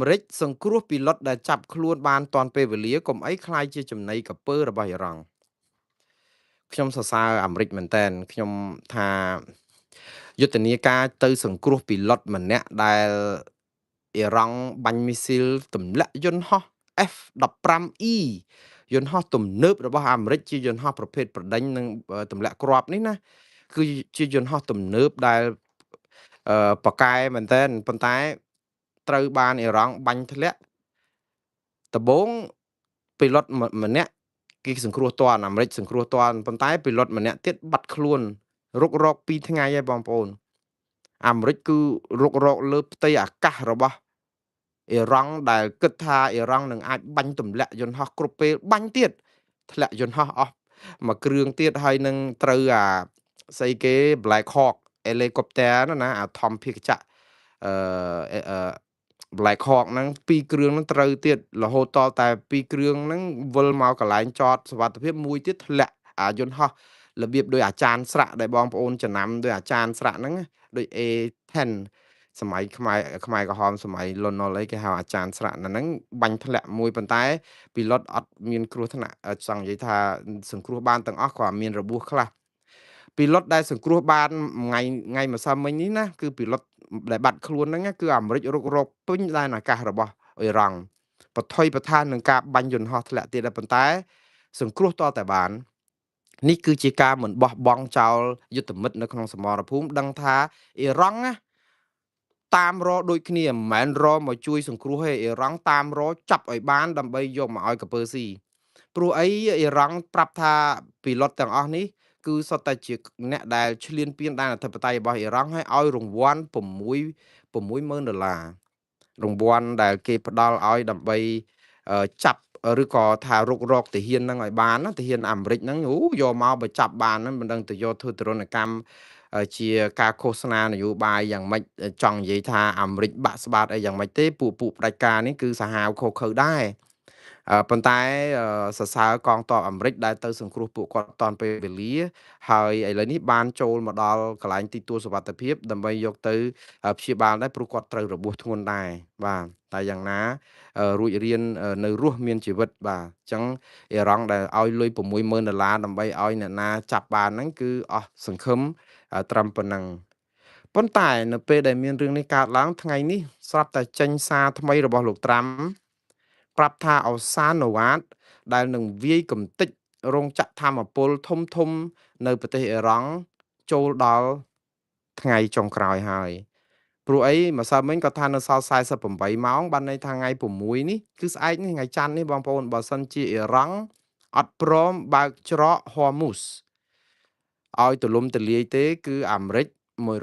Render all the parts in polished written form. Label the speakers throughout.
Speaker 1: ម្រេចសង្គ្រោះពីលុតដែលចាប់ខ្លួនបានតាន់ពេលវេលាកុំអីខ្លាយជាចំណីក្រពើរបស់អ៊ីរ៉ង់ខ្ញុំសរសើរអាមេរិកមែនតើខ្ញុំថាយុទ្ធនាការទៅសង្គ្រោះពីលុតម្នាក់ដែលអ៊ីរ៉ង់បាញ់មីស៊ីលទម្លាក់យន្តហោះ F-15E យន្តហោះទំនើបរបស់អាមេរិកជាយន្តហោះប្រភេទប្រដេញនិងទម្លាក់គ្រាប់នេះណាគឺជាយន្តហោះទំនើបដែលប៉កែមែនតើប៉ុន្តែត្រូវបានអ៊ីរ៉ង់បាញ់ធ្លាក់ដំបូងពីលុតម្នាក់គេសង្គ្រោះតាន់អាមេរិកសង្គ្រោះតាន់ប៉ុន្តែពីលុតម្នាក់ទៀតបាត់ខ្លួនរុករក2ថ្ងៃហើយបងប្អូនអាមេរិកគឺរុករកលើផ្ទៃអាកាសរបស់អ៊ីរ៉ង់ដែលគិតថាអ៊ីរ៉ង់នឹងអាចបាញ់ទម្លាក់យន្តហោះគ្រប់ពេលបាញ់ទៀតធ្លាក់យន្តហោះអស់មួយគ្រឿងទៀតហើយនឹងត្រូវអាស្អីគេ Black Hawk helicopter ណាអាធម្មភាគចក្រអឺ Black Hawk ហ្នឹង2គ្រឿងហ្នឹងត្រូវទៀតរហូតតតែ2គ្រឿងហ្នឹងវិលមកកន្លែងចតសុវត្ថិភាពមួយទៀតធ្លាក់អាយន្តហោះរបៀបដោយអាចារ្យស្រាក់ដែលបងប្អូនចំណាំដោយអាចារ្យស្រាក់ហ្នឹងដូច A10 សម័យខ្មែរក្រហមសម័យលន់នល់អីគេហៅអាចារ្យស្រាក់ហ្នឹងបាញ់ធ្លាក់មួយប៉ុន្តែពីលុតអត់មានគ្រោះថ្នាក់ចង់និយាយថាសង្គ្រោះបានទាំងអស់គ្រាន់មានរបួសខ្លះពីលុតដែលសង្គ្រោះបានថ្ងៃម្សិលមិញនេះណាគឺពីលុតដែលបាត់ខ្លួនហ្នឹងគឺអាមេរិករុករកពេញដែនអាកាសរបស់អ៊ីរ៉ង់បថុយប្រឋាននឹងការបាញ់យន្តហោះធ្លាក់ទៀតប៉ុន្តែសង្គ្រោះតតែបាននេះគឺជាការមិនបោះបង់ចោលយុទ្ធមិត្តនៅក្នុងសមរភូមិដឹងថាអ៊ីរ៉ង់ណាតាមរដូចគ្នាមិនមែនរមកជួយសង្គ្រោះទេអ៊ីរ៉ង់តាមរចាប់ឲ្យបានដើម្បីយកមកឲ្យកពើស៊ីព្រោះអីអ៊ីរ៉ង់ប្រាប់ថាពីលុតទាំងអស់នេះគឺសុទ្ធតែជាអ្នកដែលឈ្លានពានដែនអធិបតេយ្យរបស់អ៊ីរ៉ង់ឲ្យរង្វាន់$60,000រង្វាន់ដែលគេផ្ដល់ឲ្យដើម្បីចាប់ឬក៏ថារុករកទាហានហ្នឹងឲ្យបានណាទាហានអាមេរិកហ្នឹងយកមកបើចាប់បានហ្នឹងមិនដឹងទៅយកធ្វើទរណកម្មជាការឃោសនានយោបាយយ៉ាងម៉េចចង់និយាយថាអាមេរិកបាក់ស្បាតអីយ៉ាងម៉េចទេពួកផ្ដាច់ការនេះគឺសាហាវខុសខើដែរប៉ុន្តែសរសើរកងទ័ពអាមេរិកដែលទៅសង្គ្រោះពួកគាត់តាន់ពេលវេលាហើយឥឡូវនេះបានចូលមកដល់កន្លែងទីទួលសុវត្ថិភាពដើម្បីយកទៅព្យាបាលដែរព្រោះគាត់ត្រូវរបួសធ្ងន់ដែរបាទតែយ៉ាងណារួចរៀននៅរស់មានជីវិតបាទអញ្ចឹងអ៊ីរ៉ង់ដែលឲ្យលុយ$60,000ដើម្បីឲ្យអ្នកណាចាប់បានហ្នឹងគឺអស់សង្ឃឹមត្រឹមប៉ុណ្ណឹងប៉ុន្តែនៅពេលដែលមានរឿងនេះកើតឡើងថ្ងៃនេះស្រាប់តែចេញសារថ្មីរបស់លោកត្រាំប្រាប់ថាអសានវ៉ាតដែលនឹងវាយកំទេចរោងចក្រថាមពលធំនៅប្រទេសអ៊ីរ៉ង់ចូលដល់ថ្ងៃចុងក្រោយហើយព្រោះអីម្សិលមិញគាត់ថានៅសល់48ម៉ោងបានន័យថាថ្ងៃ6នេះគឺស្អែកនេះថ្ងៃច័ន្ទនេះបងប្អូនបើសិនជាអ៊ីរ៉ង់អត់ព្រមបើកច្រក Hormuz ឲ្យទូលំទូលាយទេគឺអាមេរិក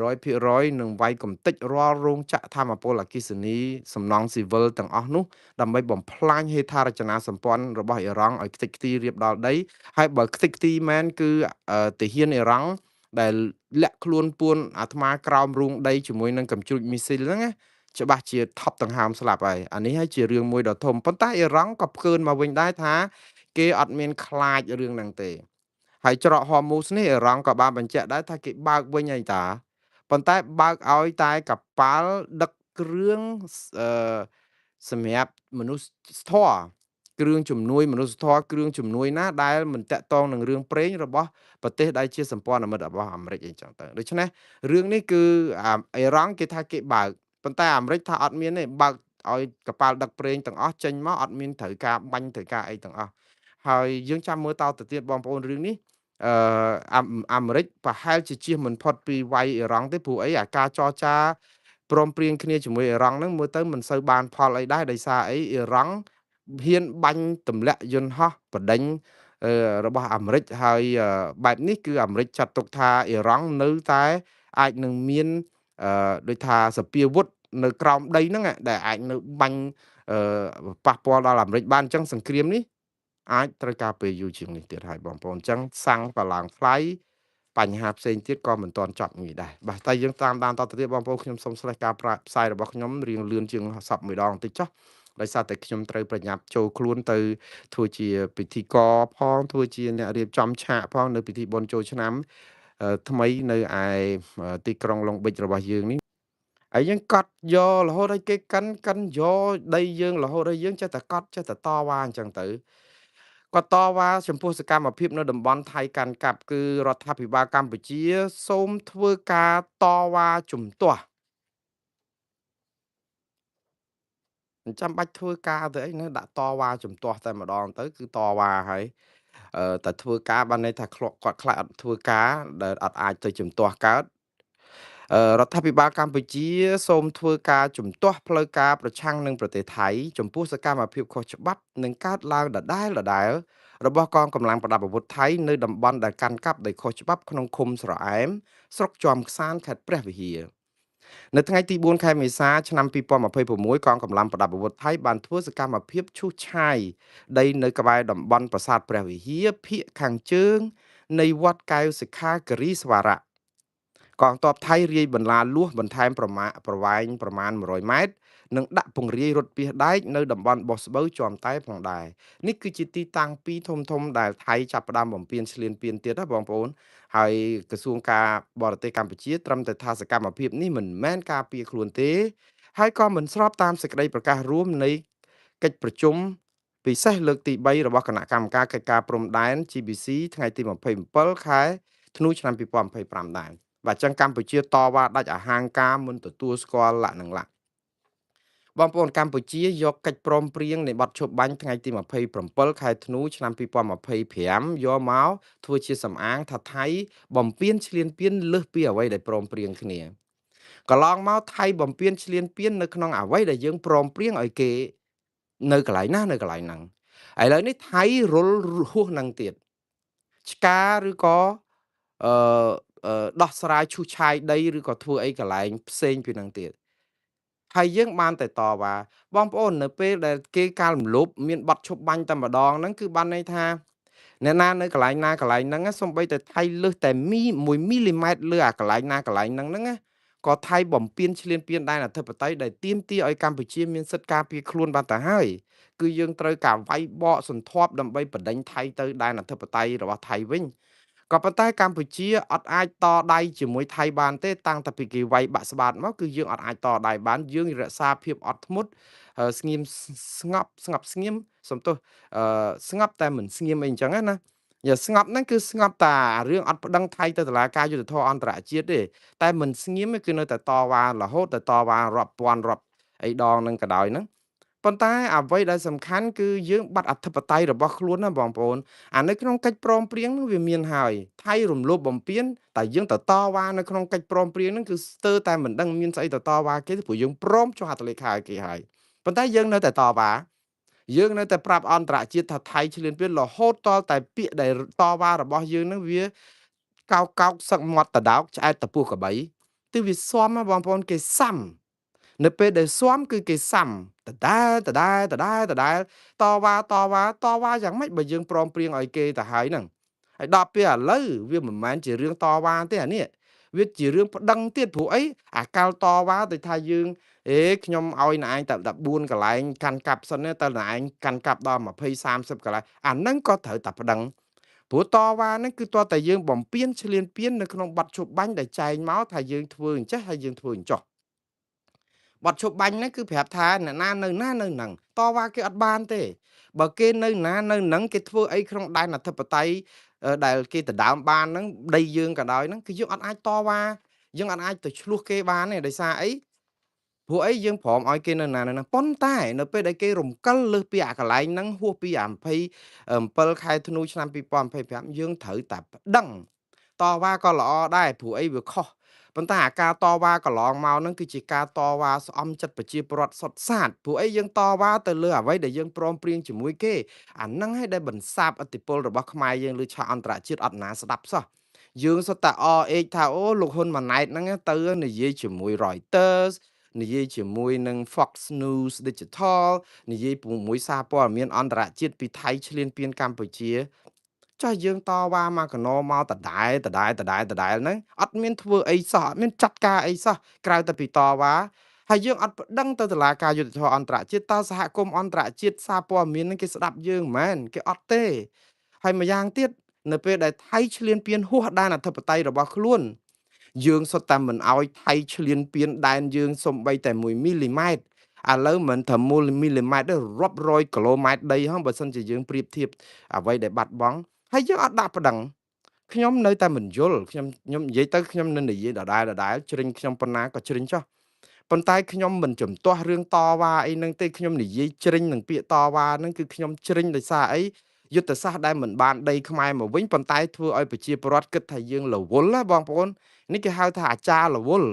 Speaker 1: 100%នឹងវាយកំទេចរាល់រោងចក្រថាមពលអគ្គិសនីសំណង់ស៊ីវិលទាំងអស់នោះដើម្បីបំផ្លាញហេដ្ឋារចនាសម្ព័ន្ធរបស់អ៊ីរ៉ង់ឲ្យខ្ទេចខ្ទីរៀបដល់ដីហើយបើខ្ទេចខ្ទីមែនគឺទាហានអ៊ីរ៉ង់ដែលលាក់ខ្លួនពួនអាត្មាក្រោមរូងដីជាមួយនឹងកំជ្រួចមីស៊ីលហ្នឹងណាច្បាស់ជាថប់ដង្ហើមស្លាប់ហើយអានេះហើយជារឿងមួយដ៏ធំប៉ុន្តែអ៊ីរ៉ង់ក៏ផ្កើនមកវិញដែរថាគេអត់មានខ្លាចរឿងហ្នឹងទេហើយច្រកហមូសនេះអ៊ីរ៉ង់ក៏បានបញ្ជាក់ដែរថាគេបើកវិញហើយតាប៉ុន្តែបើកឲ្យតែកប៉ាល់ដឹកគ្រឿងអឺសម្រាប់មនុស្សធម៌គ្រឿងជំនួយមនុស្សធម៌គ្រឿងជំនួយណាដែលមិនតាក់ទងនឹងរឿងប្រេងរបស់ប្រទេសដែលជាសម្ព័ន្ធមិត្តរបស់អាមេរិកអីចឹងទៅដូច្នេះរឿងនេះគឺអ៊ីរ៉ង់គេថាគេបើកប៉ុន្តែអាមេរិកថាអត់មានទេបើកឲ្យកប៉ាល់ដឹកប្រេងទាំងអស់ចេញមកអត់មានត្រូវការបាញ់ត្រូវការអីទាំងអស់ហើយយើងចាំមើលតទៅទៀតបងប្អូនរឿងនេះអឺអាមេរិកប្រហែលជាជៀសមិនផុតពីវាយអ៊ីរ៉ង់ទេព្រោះអីអាការចរចាព្រមព្រៀងគ្នាជាមួយអ៊ីរ៉ង់ហ្នឹងមើលទៅមិនសូវបានផលអីដែរដោយសារអីអ៊ីរ៉ង់ហ៊ានបាញ់ទម្លាក់យន្តហោះបដិញរបស់អាមេរិកហើយបែបនេះគឺអាមេរិកចាត់ទុកថាអ៊ីរ៉ង់នៅតែអាចនឹងមានដូចថាសពាវុធនៅក្រោមដីហ្នឹងដែលអាចនៅបាញ់ប៉ះពាល់ដល់អាមេរិកបានអញ្ចឹងសង្គ្រាមនេះអាចត្រូវការពេលយូរជាងនេះទៀតហើយបងប្អូនអញ្ចឹងសាំងក៏ឡើងថ្លៃបញ្ហាផ្សេងទៀតក៏មិនទាន់ចប់ងាយដែរបាទតែយើងតាមដានតទៅទៀតបងប្អូនខ្ញុំសូមស្លេះការផ្សាយរបស់ខ្ញុំរៀងលឿនជាងសពមួយដងបន្តិចចុះដោយសារតែខ្ញុំត្រូវប្រញាប់ចូលខ្លួនទៅធ្វើជាពិធីករផងធ្វើជាអ្នករៀបចំឆាកផងនៅពិធីបុណ្យចូលឆ្នាំថ្មីនៅឯទីក្រុងឡុងប៊ិចរបស់យើងនេះ ហើយយើងកត់យករហូតឲ្យគេកាន់យកដីយើងរហូតឲ្យយើងចេះតែកត់ចេះតែតវ៉ាអញ្ចឹងទៅគាត់តវ៉ាចំពោះសកម្មភាពនៅតំបន់ថៃកាន់កាប់គឺរដ្ឋាភិបាលកម្ពុជាសូមធ្វើការតវ៉ាជំទាស់មិនចាំបាច់ធ្វើការទៅអីណាដាក់តវ៉ាជំទាស់តែម្ដងទៅគឺតវ៉ាហើយតែធ្វើការបានន័យថាគាត់ខ្លាចអត់ធ្វើការដែលអត់អាចទៅជំទាស់កើតរដ្ឋាភិបាលកម្ពុជាសូមធ្វើការជំទាស់ផ្លូវការប្រឆាំងនឹងប្រទេសថៃចំពោះសកម្មភាពខុសច្បាប់នឹងកើតឡើងដដែលរបស់កងកម្លាំងប្រដាប់អាវុធថៃនៅតំបន់ដែលកាន់កាប់ដោយខុសច្បាប់ក្នុងឃុំស្រអែមស្រុកជាំខ្សានខេត្តព្រះវិហារនៅថ្ងៃទី4ខែមេសាឆ្នាំ2026កងកម្លាំងប្រដាប់អាវុធថៃបានធ្វើសកម្មភាពឈូសឆាយដីនៅក្បែរតំបន់ប្រាសាទព្រះវិហារភាគខាងជើងនៃវត្តកែវសិក្ខាគិរីស្វារៈ កងទ័ពថៃរាយបន្លាលួសបន្ថែមប្រវែងប្រមាណ100ម៉ែត្រនិងដាក់ពង្រាយរថពាសដែកនៅតំបន់បោះស្បូវជាំតែផងដែរនេះគឺជាទីតាំងពីរធំដែលថៃចាប់ផ្ដើមបំពេញឈ្លានពានទៀតណាបងប្អូនហើយក្រសួងការបរទេសកម្ពុជាត្រឹមតែថាសកម្មភាពនេះមិនមែនការពារខ្លួនទេហើយក៏មិនស្របតាមសេចក្តីប្រកាសរួមនៃកិច្ចប្រជុំពិសេសលើកទី3របស់គណៈកម្មការកិច្ចការព្រំដែន GBC ថ្ងៃទី27ខែធ្នូឆ្នាំ2025ដែរ បាទចឹងកម្ពុជាតវ៉ាដាច់អាហាងការមិនទទួលស្គាល់លក្ខនឹងលក្ខបងប្អូនកម្ពុជាយកកិច្ចព្រមព្រៀងនៃបទឈប់បាញ់ថ្ងៃទី27ខែធ្នូឆ្នាំ2025យកមកធ្វើជាសំអាងថាថៃបំពេញឈ្លានពានលើសពីអ្វីដែលព្រមព្រៀងគ្នាកន្លងមកថៃបំពេញឈ្លានពាននៅក្នុងអ្វីដែលយើងព្រមព្រៀងឲ្យគេនៅកន្លែងណានៅកន្លែងហ្នឹងឥឡូវនេះថៃរុលហួសនឹងទៀតឆ្កាឬក៏អឺដោះស្រាយឈូសឆាយដីឬក៏ធ្វើអីកន្លែងផ្សេងពីនឹងទៀតហើយយើងបានតែតវ៉ាបងប្អូននៅពេលដែលគេកាលរំលោភមានប័ណ្ណឈប់បាញ់តែម្ដងហ្នឹងគឺបានន័យថាអ្នកណានៅកន្លែងណាកន្លែងហ្នឹងសូម្បីតែថៃលើសតែ1មីលីម៉ែត្រលើអាកន្លែងណាកន្លែងហ្នឹងណាក៏ថៃបំពេញឈ្លានពានដែនអធិបតេយ្យដែលទាមទារឲ្យកម្ពុជាមានសិទ្ធិការពារខ្លួនបានទៅហើយគឺយើងត្រូវការវាយបកសន្ធាប់ដើម្បីបដិញថៃទៅដែនអធិបតេយ្យរបស់ថៃវិញក៏ប៉ុន្តែកម្ពុជាអត់អាចតដៃជាមួយថៃបានទេតាំងតែពីគេវាយបាក់ស្បាតមកគឺយើងអត់អាចតដៃបានយើងរក្សាភាពអត់ធ្មត់ស្ងៀមស្ងប់ស្ងៀមសំទោសស្ងប់តែមិនស្ងៀមអីអញ្ចឹងណាយ៉ាស្ងប់ហ្នឹងគឺស្ងប់តារឿងអត់ប្តឹងថៃទៅតុលាការយុត្តិធម៌អន្តរជាតិទេតែមិនស្ងៀមគឺនៅតែតវ៉ារហូតតែតវ៉ារាប់ពាន់រាប់អីដងនឹងក៏ដោយហ្នឹងប៉ុន្តែអ្វីដែលសំខាន់គឺយើងបាត់អធិបតេយ្យរបស់ខ្លួនណាបងប្អូនអានៅក្នុងកិច្ចព្រមព្រៀងនោះវាមានហើយថៃរំលោភបំពានតែយើងទៅតវ៉ានៅក្នុងកិច្ចព្រមព្រៀងហ្នឹងគឺស្ទើរតែមិនដឹងមានស្អីទៅតវ៉ាគេទេព្រោះយើងព្រមចុះហត្ថលេខាឲ្យគេហើយប៉ុន្តែយើងនៅតែតវ៉ាយើងនៅតែប្រាប់អន្តរជាតិថាថៃឈ្លានពានរហូតតតែពាក្យដែលតវ៉ារបស់យើងហ្នឹងវាកោកសឹកមាត់តដោកឆ្អែតតពោះកបីទិវាស៊ំណាបងប្អូនគេសាំនៅពេលដែលស៊ំគឺគេសាំដដែលតវ៉ាយ៉ាងម៉េចបើយើងព្រមព្រៀងឲ្យគេទៅហើយហ្នឹងហើយដល់ពេលឥឡូវវាមិនមែនជារឿងតវ៉ាទេអានេះវាជារឿងប្តឹងទៀតព្រោះអីអាកាលតវ៉ាទៅថាយើងខ្ញុំឲ្យណែឯងតែ14កន្លែងកាន់កាប់សិនទៅណែឯងកាន់កាប់ដល់20 30កន្លែងអាហ្នឹងក៏ត្រូវតែប្តឹងព្រោះតវ៉ាហ្នឹងគឺតើតែយើងបំពេញឈ្លានពាននៅក្នុងប័ណ្ណឈប់បាញ់ដែលចែងមកថាយើងធ្វើអញ្ចេះហើយយើងធ្វើអញ្ចោះប័ណ្ណឈប់បាញ់ហ្នឹងគឺប្រាប់ថាអ្នកណានៅណានៅហ្នឹងតវ៉ាគេអត់បានទេបើគេនៅណានៅហ្នឹងគេធ្វើអីក្នុងដែនអធិបតេយ្យដែលគេដណ្ដើមបានហ្នឹងដីយើងក៏ដោយហ្នឹងគឺយើងអត់អាចតវ៉ាយើងអត់អាចទៅឆ្លោះគេបានទេដោយសារអីព្រោះអីយើងព្រមឲ្យគេនៅណានៅហ្នឹងប៉ុន្តែនៅពេលដែលគេរំកិលលើសពីអាកន្លែងហ្នឹងហួសពីអា27ខែធ្នូឆ្នាំ2025យើងត្រូវតែប្តឹងតវ៉ាក៏ល្អដែរព្រោះអីវាខុសប៉ុន្តែអាការតវ៉ាកន្លងមកហ្នឹងគឺជាការតវ៉ាស្អំចិត្តប្រជាពលរដ្ឋសុទ្ធសាធព្រោះអីយើងតវ៉ាទៅលើអ្វីដែលយើងព្រមព្រៀងជាមួយគេអាហ្នឹងហើយដែលបន្សាបឥទ្ធិពលរបស់ខ្មែរយើងលើឆាកអន្តរជាតិអត់ណាស្ដាប់សោះយើងសុទ្ធតែអេកថាអូលោកហ៊ុនម៉ាណែតហ្នឹងទៅនិយាយជាមួយ Reuters និយាយជាមួយនឹង Fox News Digital និយាយជាមួយសារព័ត៌មានអន្តរជាតិពីថៃឈ្លានពានកម្ពុជាចាស់យើងតវ៉ាមកកណោមកដដែលហ្នឹងអត់មានធ្វើអីសោះអត់មានចាត់ការអីសោះក្រៅតែពីតវ៉ាហើយយើងអត់ប្តឹងទៅតុលាការយុត្តិធម៌អន្តរជាតិតើសហគមន៍អន្តរជាតិសារព័ត៌មានហ្នឹងគេស្ដាប់យើងមែនគេអត់ទេហើយម្យ៉ាងទៀតនៅពេលដែលថៃឈ្លានពានហួសដែនអធិបតេយ្យរបស់ខ្លួន យើងសុទ្ធតែមិនឲ្យថៃឈ្លានពានដែនយើងសំបីតែ1មីលីម៉ែត្រឥឡូវមិនថា1មីលីម៉ែត្រទេរាប់រយគីឡូម៉ែត្រដីហងបើសិនជាយើងប្រៀបធៀបអ្វីដែលបាត់បង់ហើយយើងអត់ដាក់ប្តឹងខ្ញុំនៅតែមិនយល់ខ្ញុំនិយាយទៅខ្ញុំនៅនិយាយដដែលជ្រិញខ្ញុំប៉ុណ្ណាក៏ជ្រិញចុះប៉ុន្តែខ្ញុំមិនជំទាស់រឿងតវ៉ាអីហ្នឹងទេខ្ញុំនិយាយជ្រិញនឹងពាក្យតវ៉ាហ្នឹងគឺខ្ញុំជ្រិញដោយសារអីយុទ្ធសាស្ត្រដែលមិនបានដីខ្មែរមកវិញប៉ុន្តែធ្វើឲ្យប្រជាពលរដ្ឋគិតថាយើងរវល់ណាបងប្អូននេះគេហៅថាអាចារ្យរវល់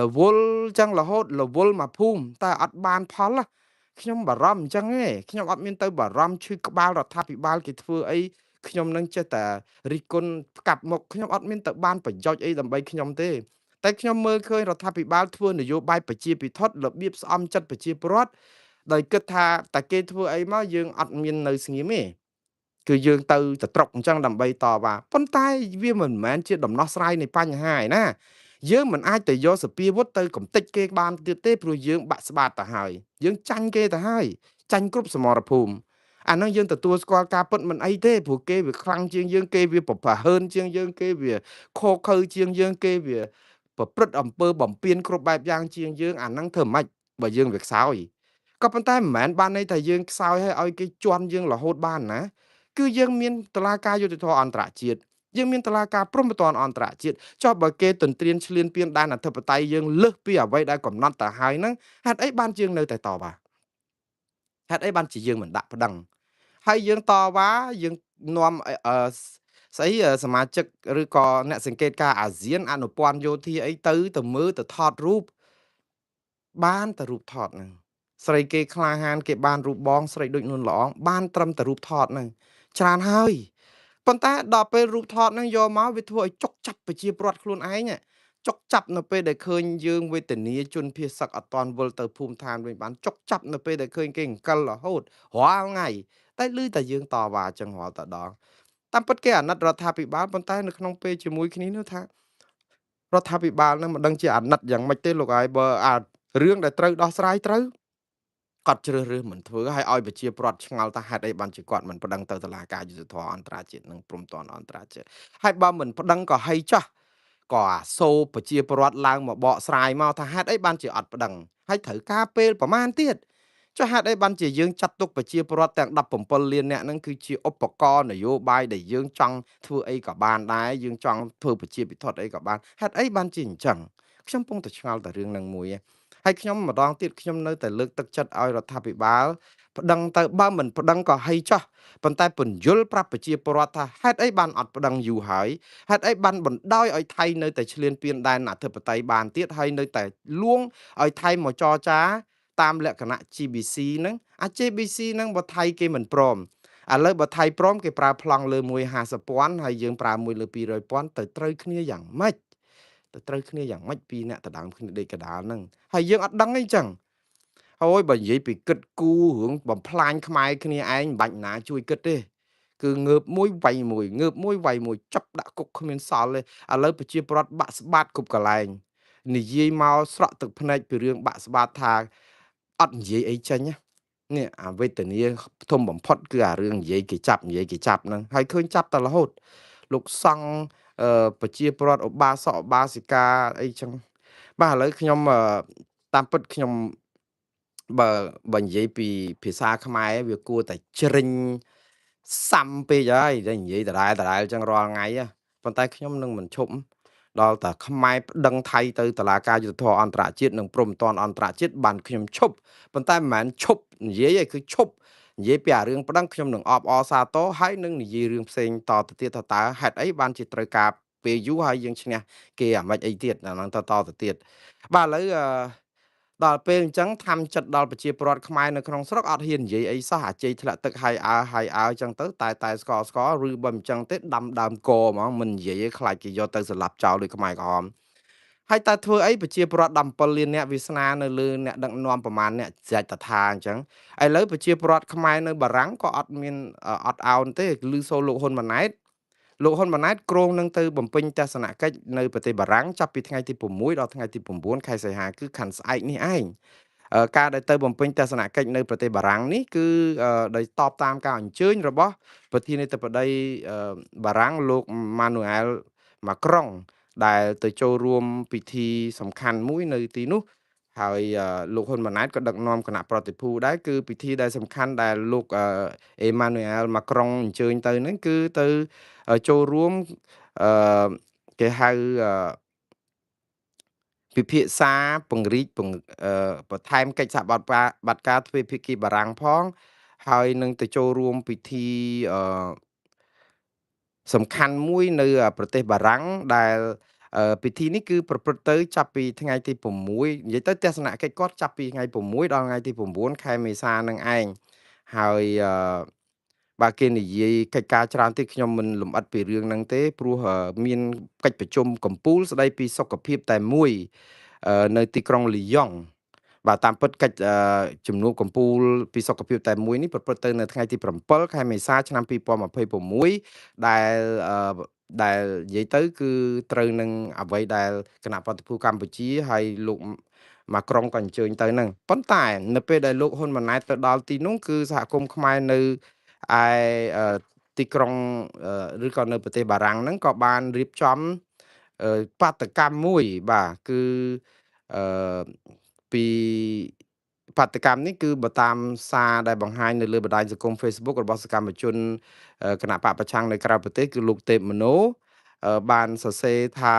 Speaker 1: រវល់ចឹងរហូតរវល់មកភូមិតែអត់បានផលណាខ្ញុំបារម្ភអញ្ចឹងឯងខ្ញុំអត់មានទៅបារម្ភឈឺក្បាលរដ្ឋាភិបាលគេធ្វើអីខ្ញុំនឹងចេះតែរិះគន់ផ្កាប់មុខខ្ញុំអត់មានទៅបានប្រយោជន៍អីដើម្បីខ្ញុំទេតែខ្ញុំមើលឃើញរដ្ឋាភិបាលធ្វើនយោបាយប្រជាពិធដ្ឋរបៀបស្អំចិត្តប្រជាពលរដ្ឋដោយគិតថាតែគេធ្វើអីមកយើងអត់មាននៅស្ងៀមទេគឺយើងទៅត្រុកអញ្ចឹងដើម្បីតវ៉ាប៉ុន្តែវាមិនមែនជាដំណោះស្រាយនៃបញ្ហាឯណាយើងមិនអាចទៅយកសពាវុធទៅកំទេចគេបានទៀតទេព្រោះយើងបាក់ស្បាតទៅហើយយើងចាញ់គេទៅហើយចាញ់គ្រប់សមរភូមិអានឹងយើងទទួលស្គាល់ការពិតមិនអីទេព្រោះគេវាខ្លាំងជាងយើងគេវាប្រប្រហើនជាងយើងគេវាខកខើជាងយើងគេវាប្រព្រឹត្តអំពើបំពានគ្រប់បែបយ៉ាងជាងយើងអានឹងធ្វើម៉េចបើយើងវាខ្សោយក៏ប៉ុន្តែមិនមែនបានន័យថាយើងខ្សោយឲ្យគេជន់យើងរហូតបានណាគឺយើងមានតុលាការយុត្តិធម៌អន្តរជាតិយើងមានតុលាការព្រហ្មទណ្ឌអន្តរជាតិចុះបើគេទន្ទ្រានឈ្លានពានដែនអធិបតេយ្យយើងលើសពីអ្វីដែលកំណត់ទៅហើយហ្នឹងហេតុអីបានយើងនៅតែតវ៉ាហេតុអីបានជាយើងមិនដាក់ប្តឹងហើយយើងតវ៉ាយើងនាំស្អីសមាជិកឬក៏អ្នកសង្កេតការអាស៊ានអនុព័ន្ធយោធាអីទៅមើលទៅថតរូបបានតែរូបថតហ្នឹងស្រីគេក្លាហានគេបានរូបបងស្រីដូចនួនល្អងបានត្រឹមតែរូបថតហ្នឹងច្រើនហើយប៉ុន្តែដល់ពេលរូបថតហ្នឹងយកមកវាធ្វើឲ្យចុកចាប់ប្រជាពលរដ្ឋខ្លួនឯងចុកចាប់នៅពេលដែលឃើញយើងវេទនាជនភៀសសឹកអត់តាន់វិលទៅភូមិឋានវិញបានចុកចាប់នៅពេលដែលឃើញគេអង្គិលរហូតរាល់ថ្ងៃតែឮតែយើងតវ៉ាចឹងរាល់តែដងតាមពិតគេអាណិតរដ្ឋាភិបាលប៉ុន្តែនៅក្នុងពេលជាមួយគ្នានោះថារដ្ឋាភិបាលនឹងមិនដឹងជាអាណិតយ៉ាងម៉េចទេលោកហើយបើអារឿងដែលត្រូវដោះស្រាយត្រូវគាត់ជ្រើសរើសមិនធ្វើឲ្យប្រជាពលរដ្ឋឆ្ងល់ថាហេតុអីបានជាគាត់មិនប្តឹងទៅតុលាការយុត្តិធម៌អន្តរជាតិនិងព្រំដែនអន្តរជាតិហើយបើមិនប្តឹងក៏ហីចោះក៏អាសូរប្រជាពលរដ្ឋឡើងមកបកស្រាយមកថាហេតុអីបានជាអត់ប្តឹងហើយត្រូវការពេលប្រមាណទៀតចុះហេតុអីបានជាយើងចាត់ទុកប្រជាពលរដ្ឋទាំង17លានអ្នកហ្នឹងគឺជាឧបករណ៍នយោបាយដែលយើងចង់ធ្វើអីក៏បានដែរយើងចង់ធ្វើប្រជាពិធដ្ឋអីក៏បានហេតុអីបានជាអញ្ចឹងខ្ញុំពងតែឆ្ងល់តែរឿងហ្នឹងមួយឯងហើយខ្ញុំម្ដងទៀតខ្ញុំនៅតែលើកទឹកចិត្តឲ្យរដ្ឋាភិបាលប្តឹងទៅបើមិនប្តឹងក៏ហីចោះប៉ុន្តែពន្យល់ប្រាប់ប្រជាពលរដ្ឋថាហេតុអីបានអត់ប្តឹងយូរហើយហេតុអីបានបណ្ដោយឲ្យថៃនៅតែឈ្លានពានដែនអធិបតេយ្យបានទៀតហើយនៅតែលួងឲ្យថៃមកចរចាតាមលក្ខណៈ GBC ហ្នឹងអា GBC ហ្នឹងបើថៃគេមិនព្រមឥឡូវបើថៃព្រមគេប្រើប្លង់លើ150,000ហើយយើងប្រើមួយលើ200,000ទៅត្រូវគ្នាយ៉ាងម៉េចទៅត្រូវគ្នាយ៉ាងម៉េចពីរអ្នកដណ្ដើមគ្នាដេកកដាលហ្នឹងហើយយើងអត់ដឹងអីចឹងហើយបើនិយាយពីគិតគូររឿងបំផ្លាញខ្មែរគ្នាឯងមិនបាច់ណាជួយគិតទេគឺងើបមួយវាយមួយងើបមួយវាយមួយចាប់ដាក់គុកគ្មានសល់ទេឥឡូវប្រជាពលរដ្ឋបាក់ស្បាតគ្រប់កន្លែងនិយាយមកស្រក់ទឹកភ្នែកពីរឿងបាក់ស្បាតថាអត់និយាយអីចេញណានេះអាវេទនាធំបំផុតគឺអារឿងនិយាយគេចាប់ហ្នឹងហើយឃើញចាប់តែរហូតលោកសង្ឃប្រជាពលរដ្ឋឧបាសកឧបាសិកាអីចឹងបាទឥឡូវខ្ញុំតាមពិតខ្ញុំបើនិយាយពីភាសាខ្មែរវាគួរតែជ្រិញសាំពេកហើយតែនិយាយដដែលចឹងរាល់ថ្ងៃប៉ុន្តែខ្ញុំនឹងមិនឈប់ដល់តែខ្មែរប្តឹងថៃទៅតុលាការយុត្តិធម៌អន្តរជាតិនិងព្រំដែនអន្តរជាតិបានខ្ញុំឈប់ប៉ុន្តែមិនមែនឈប់និយាយឯងគឺឈប់និយាយពីអារឿងប្តឹងខ្ញុំនឹងអបអរសាទរហើយនឹងនិយាយរឿងផ្សេងតទៅទៀតថាតើហេតុអីបានជាត្រូវការពេលយូរហើយយើងឈ្នះគេអាម៉េចអីទៀតអាហ្នឹងទៅទៀតបាទឥឡូវដល់ពេលអញ្ចឹងខំចិត្តដល់ប្រជាពលរដ្ឋខ្មែរនៅក្នុងស្រុកអត់ហ៊ាននិយាយអីសោះអាជ័យធ្លាក់ទឹកហើយអើអញ្ចឹងទៅតែស្កឬបើមិនអញ្ចឹងទេដាំដើមកហ្មងមិននិយាយឯងខ្លាចគេយកទៅសម្លាប់ចោលដូចខ្មែរក្រហមហើយតើធ្វើអីប្រជាពលរដ្ឋ17លានអ្នកវាសនានៅលើអ្នកដឹកនាំប្រមាណអ្នកស្រេចតថាអញ្ចឹងឥឡូវប្រជាពលរដ្ឋខ្មែរនៅបារាំងក៏អត់មានអត់អោនទេឮសូរលោកហ៊ុនម៉ាណែតគ្រោងនឹងទៅបំពេញទស្សនកិច្ចនៅប្រទេសបារាំងចាប់ពីថ្ងៃទី6ដល់ថ្ងៃទី9ខែសីហាគឺខាន់ស្អែកនេះឯងការដែលទៅបំពេញទស្សនកិច្ចនៅប្រទេសបារាំងនេះគឺដោយតបតាមការអញ្ជើញរបស់ប្រធានាធិបតីបារាំងលោក Manuel Macron ដែលទៅចូលរួមពិធីសំខាន់មួយនៅទីនោះហើយលោកហ៊ុនម៉ាណែតក៏ដឹកនាំគណៈប្រតិភូដែរគឺពិធីដែលសំខាន់ដែលលោកអេម៉ានូអែលម៉ាក្រុងអញ្ជើញទៅហ្នឹងគឺទៅចូលរួមអឺគេហៅពិភាក្សាពង្រីកបន្ថែមកិច្ចសហបាត់ការទ្វេភាគីបារាំងផងហើយនឹងទៅចូលរួមពិធីអឺ សំខាន់មួយនៅប្រទេសបារាំងដែលពិធីនេះគឺប្រព្រឹត្តទៅចាប់ពីថ្ងៃទី6និយាយទៅទស្សនកិច្ចគាត់ចាប់ពីថ្ងៃ6ដល់ថ្ងៃទី9ខែមេសានឹងឯងហើយបើគេនិយាយកិច្ចការច្រើនទៀតខ្ញុំមិនលម្អិតពីរឿងហ្នឹងទេព្រោះមានកិច្ចប្រជុំកំពូលស្ដីពីសុខភាពតែមួយនៅទីក្រុងលីយ៉ុងបាទតាមពិតកិច្ចជំនួបកំពូលពីសុខភាពតែមួយនេះប្រព្រឹត្តទៅនៅថ្ងៃទី7ខែមេសាឆ្នាំ2026ដែលដែលនិយាយទៅគឺត្រូវនឹងអ្វីដែលគណៈប្រតិភូកម្ពុជាហើយលោកម៉ាក្រុងក៏អញ្ជើញទៅហ្នឹងប៉ុន្តែនៅពេលដែលលោកហ៊ុនម៉ាណែតទៅដល់ទីនោះគឺសហគមន៍ខ្មែរនៅឯទីក្រុងឬក៏នៅប្រទេសបារាំងហ្នឹងក៏បានរៀបចំបាតកម្មមួយបាទគឺអឺពីបាតកម្មនេះគឺបើតាមសារដែលបង្ហាញនៅលើបណ្ដាញសង្គម Facebook របស់សកម្មជនគណៈបកប្រឆាំងនៅក្រៅប្រទេសគឺលោកទេពមនោបានសរសេរថា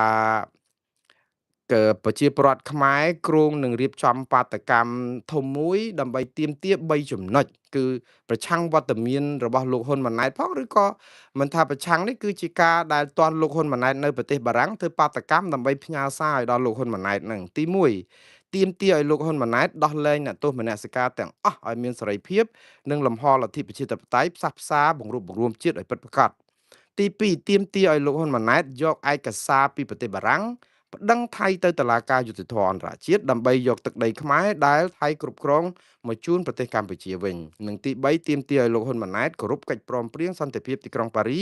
Speaker 1: ប្រជាពលរដ្ឋខ្មែរគ្រោងនឹងរៀបចំបាតកម្មធំមួយដើម្បីទាមទារ3ចំណុចគឺប្រឆាំងវត្តមានរបស់លោកហ៊ុនម៉ាណែតផងឬក៏មិនថាប្រឆាំងនេះគឺជាការដែលទាន់លោកហ៊ុនម៉ាណែតនៅប្រទេសបារាំងធ្វើបាតកម្មដើម្បីផ្ញើសារឲ្យដល់លោកហ៊ុនម៉ាណែតនឹងទី1ទាមទារឲ្យលោកហ៊ុនម៉ាណែតដោះលែងអ្នកទោសមនសិការទាំងអស់ឲ្យមានសេរីភាពនិងលំហលទ្ធិប្រជាធិបតេយ្យផ្សះផ្សាបង្រួបបង្រួមជាតិឲ្យពិតប្រាកដទី2ទាមទារឲ្យលោកហ៊ុនម៉ាណែតយកឯកសារពីប្រទេសបារាំងប្តឹងថៃទៅតុលាការយុត្តិធម៌អន្តរជាតិដើម្បីយកទឹកដីខ្មែរដែលថៃគ្រប់គ្រងមកជូនប្រទេសកម្ពុជាវិញនិងទី3ទាមទារឲ្យលោកហ៊ុនម៉ាណែតគោរពកិច្ចព្រមព្រៀងសន្តិភាពទីក្រុងប៉ារី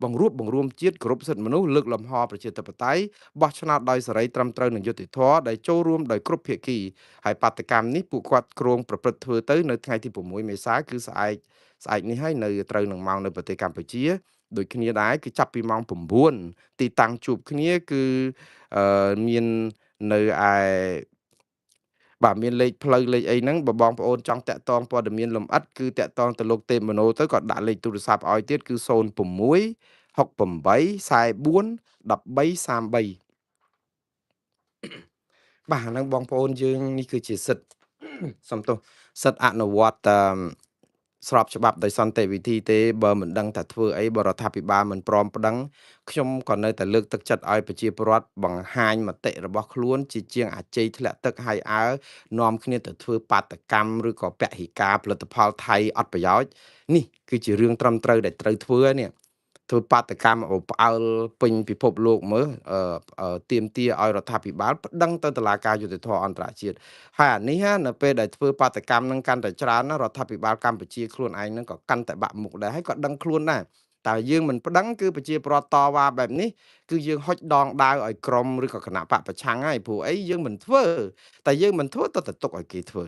Speaker 1: បង្រួបបង្រួមជាតិគោរពសិទ្ធិមនុស្សលើកលំហប្រជាធិបតេយ្យបោះឆ្នោតដោយសេរីត្រឹមត្រូវនិងយុត្តិធម៌ដែលចូលរួមដោយគ្រប់ភាគីហើយបាតកម្មនេះពួកគាត់គ្រោងប្រព្រឹត្តធ្វើទៅនៅថ្ងៃទី6មេសាគឺស្អែកនេះហើយនៅត្រូវនឹងម៉ោងនៅប្រទេសកម្ពុជាដូចគ្នាដែរគឺចាប់ពីម៉ោង9ទីតាំងជួបគ្នាគឺមាននៅឯបាទមានលេខផ្លូវលេខអីហ្នឹងបើបងប្អូនចង់តាក់ទងព័ត៌មានលម្អិតគឺតាក់ទងទៅលោកទេពមនោទៅក៏ដាក់លេខទូរស័ព្ទឲ្យទៀតគឺ06 68 44 1333បាទហ្នឹងបងប្អូនយើងនេះគឺជាសិទ្ធិសំទោសសិទ្ធិអនុវត្តស្របច្បាប់ដោយសន្តិវិធីទេបើមិនដឹងថាធ្វើអីបរដ្ឋាភិបាលមិនព្រមប្តឹងខ្ញុំក៏នៅតែលើកទឹកចិត្តឲ្យប្រជាពលរដ្ឋបង្ហាញមតិរបស់ខ្លួនជាងអាជ័យធ្លាក់ទឹកហើយនាំគ្នាទៅធ្វើបាតកម្មឬក៏ពហិការផលិតផលថៃអត់ប្រយោជន៍នេះគឺជារឿងត្រឹមត្រូវដែលត្រូវធ្វើនេះធ្វើបាតកម្មផ្អើលពេញពិភពលោកមើលទាមទារឲ្យរដ្ឋាភិបាលប្តឹងទៅតុលាការយុត្តិធម៌អន្តរជាតិហើយអានេះនៅពេលដែលធ្វើបាតកម្មនឹងកាន់តែច្រើនណារដ្ឋាភិបាលកម្ពុជាខ្លួនឯងនឹងក៏កាន់តែបាក់មុខដែរហើយក៏ដឹងខ្លួនដែរតើយើងមិនប្តឹងគឺប្រជាពលរដ្ឋតវ៉ាបែបនេះគឺយើងហុចដងដាវឲ្យក្រមឬក៏គណៈបកប្រឆាំងហើយព្រោះអីយើងមិនធ្វើតែយើងមិនធ្វើទៅទុកឲ្យគេធ្វើ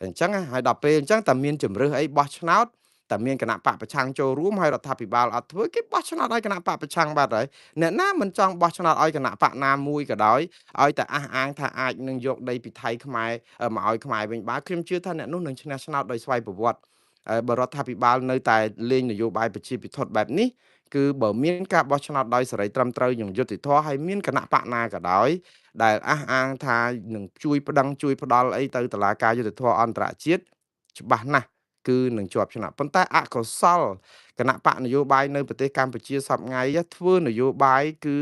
Speaker 1: អញ្ចឹងហើយដល់ពេលអញ្ចឹងតើមានជំរឿសអីបោះឆ្នោតតែមានគណៈបកប្រឆាំងចូលរួមហើយរដ្ឋាភិបាលអត់ធ្វើគេបោះឆ្នោតឲ្យគណៈបកប្រឆាំងបាត់ហើយអ្នកណាមិនចង់បោះឆ្នោតឲ្យគណៈបកណាមួយក៏ដោយឲ្យតែអះអាងថាអាចនឹងយកដីពីថៃខ្មែរមកឲ្យខ្មែរវិញបាទខ្ញុំជឿថាអ្នកនោះនឹងឈ្នះឆ្នោតដោយស្វ័យប្រវត្តិបរដ្ឋាភិបាលនៅតែលេងនយោបាយប្រជាពិធដ្ឋបែបនេះគឺបើមានការបោះឆ្នោតដោយសេរីត្រឹមត្រូវនិងយុត្តិធម៌ហើយមានគណៈបកណាក៏ដោយដែលអះអាងថានឹងជួយប្តឹងជួយផ្ដាល់អីទៅតុលាការយុត្តិធម៌អន្តរជាតិច្បាស់ណាស់គឺនឹងជាប់ឆ្នោតប៉ុន្តែអកុសលគណៈបកនយោបាយនៅប្រទេសកម្ពុជាសពថ្ងៃធ្វើនយោបាយគឺ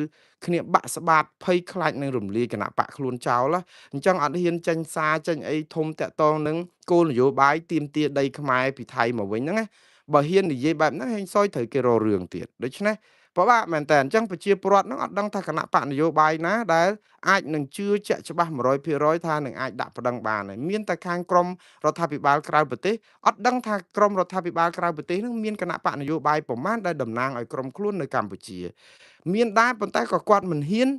Speaker 1: គ្នាបាក់ស្បាតភ័យខ្លាចនឹងរំលាយគណៈបកខ្លួនចោលអញ្ចឹងអត់ហ៊ានចេញសារចេញអីធំតាក់ទងនឹងគោលនយោបាយទាមទារដីខ្មែរពីថៃមកវិញហ្នឹងណាបើហ៊ាននិយាយបែបហ្នឹងហេងសយត្រូវគេរករឿងទៀតដូច្នេះពិបាកមែនតើអញ្ចឹងប្រជាពលរដ្ឋនឹងអត់ដឹងថាគណៈបកនយោបាយណាដែលអាចនឹងជឿជាក់ច្បាស់100%ថានឹងអាចដាក់ប្តឹងបានហើយមានតែខាងក្រមរដ្ឋាភិបាលក្រៅប្រទេសអត់ដឹងថាក្រមរដ្ឋាភិបាលក្រៅប្រទេសនឹងមានគណៈបកនយោបាយប្រមាណដែលតំណាងឲ្យក្រមខ្លួននៅកម្ពុជាមានដែរប៉ុន្តែក៏គាត់មិនហ៊ាន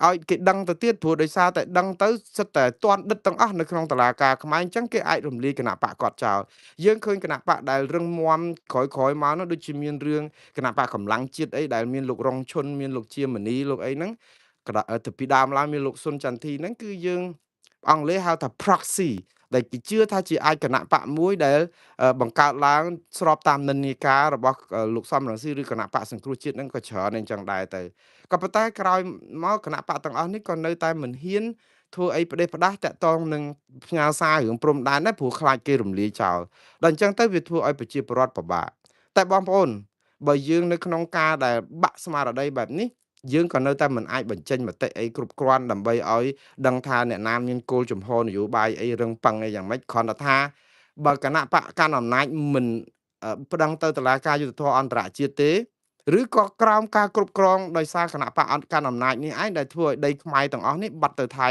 Speaker 1: ឲ្យគេដឹងទៅទៀតព្រោះដោយសារតែដឹងទៅសិតតែតន់ដិតទាំងអស់នៅក្នុងតុលាការខ្មែរអញ្ចឹងគេអាចរំលាយគណៈបកគាត់ចោលយើងឃើញគណៈបកដែលរឹងមាំក្រោយមកនោះដូចជាមានរឿងគណៈបកកម្លាំងជាតិអីដែលមានលោករងឈុនមានលោកជាមនីលោកអីហ្នឹង ទៅពីដើមឡើងមានលោកស៊ុនចន្ទធីហ្នឹងគឺយើងអង់គ្លេសហៅថា proxy ដែលគេជឿថាជាអាចគណៈបកមួយដែលបង្កើតឡើងស្របតាមនិន្នាការរបស់លោកសំរងស៊ីឬគណៈបកសង្គ្រោះជាតិហ្នឹងក៏ច្រើនអញ្ចឹងដែរទៅក៏ប៉ុន្តែក្រោយមកគណៈបកទាំងអស់នេះក៏នៅតែមិនហ៊ានធ្វើអីផ្ដេសផ្ដាស់តាក់ទងនឹងផ្ញើសាររឿងព្រំដែនដែរព្រោះខ្លាចគេរំលាយចោលដល់អញ្ចឹងទៅវាធ្វើឲ្យប្រជាពលរដ្ឋពិបាកតែបងប្អូនបើយើងនៅក្នុងការដែលបាក់ស្មារតីបែបនេះយើងក៏នៅតែមិនអាចបញ្ចេញមតិអីគ្រប់គ្រាន់ដើម្បីឲ្យដឹងថាអ្នកណាមានគោលជំហរនយោបាយអីរឹងប៉ឹងអីយ៉ាងម៉េចគ្រាន់តែថាបើគណៈបកកាន់អំណាចមិនប្តឹងទៅតុលាការយុត្តិធម៌អន្តរជាតិទេឬក៏ក្រោមការគ្រប់គ្រងដោយសារគណៈបកកាន់អំណាចនេះឯងដែលធ្វើឲ្យដីខ្មែរទាំងអស់នេះបាត់ទៅថៃ